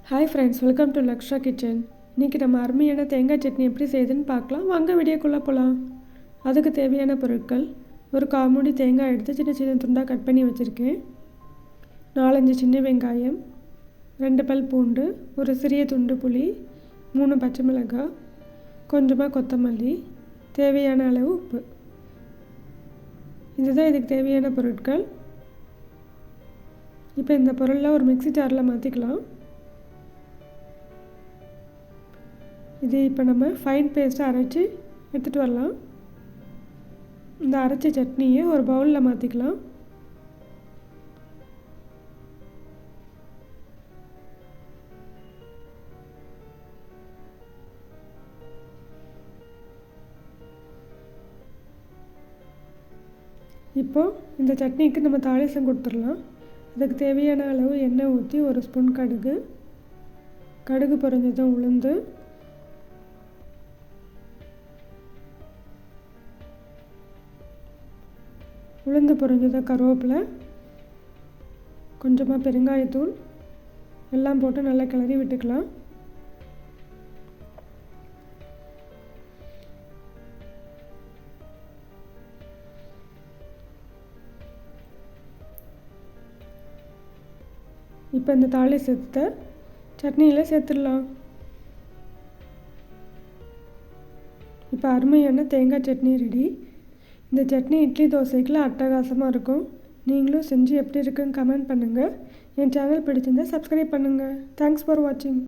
Hi friends, welcome to Laksha kitchen. இன்றைக்கி நம்ம அருமையான தேங்காய் சட்னி எப்படி செய்யுதுன்னு பார்க்கலாம். வாங்க வீடியோக்குள்ளே போகலாம். அதுக்கு தேவையான பொருட்கள்: ஒரு 1/4 மூடி தேங்காய் எடுத்து சின்ன சின்ன துண்டாக கட் பண்ணி வச்சுருக்கேன். 4-5 சின்ன வெங்காயம், 2 பல் பூண்டு, ஒரு சிறிய துண்டு புளி, 3 பச்சை மிளகாய், கொஞ்சமாக கொத்தமல்லி, தேவையான அளவு உப்பு. இதுதான் இதுக்கு தேவையான பொருட்கள். இப்போ இந்த பொருளை ஒரு மிக்ஸி ஜாரில் மாற்றிக்கலாம். இது இப்போ நம்ம ஃபைன் பேஸ்ட்டை அரைச்சி எடுத்துகிட்டு வரலாம். இந்த அரைச்ச சட்னியை ஒரு பவுலில் மாற்றிக்கலாம். இப்போது இந்த சட்னிக்கு நம்ம தாளிசம் கொடுத்துடலாம். அதுக்கு தேவையான அளவு எண்ணெய் ஊற்றி 1 ஸ்பூன் கடுகு பொரிஞ்சதும் உளுந்து பொரிஞ்சதை கருவேப்பிலை, கொஞ்சமாக பெருங்காயத்தூள் எல்லாம் போட்டு நல்லா கிளறி விட்டுக்கலாம். இப்போ இந்த தாளிசத்தை சட்னியில் சேர்த்துடலாம். இப்போ அருமையான தேங்காய் சட்னி ரெடி. இந்த சட்னி இட்லி தோசைக்கெலாம் அட்டகாசமாக இருக்கும். நீங்களும் செஞ்சு எப்படி இருக்குன்னு கமெண்ட் பண்ணுங்கள். என் சேனல் பிடிச்சிருந்தால் சப்ஸ்கிரைப் பண்ணுங்கள். தேங்க்ஸ் ஃபார் வாட்சிங்.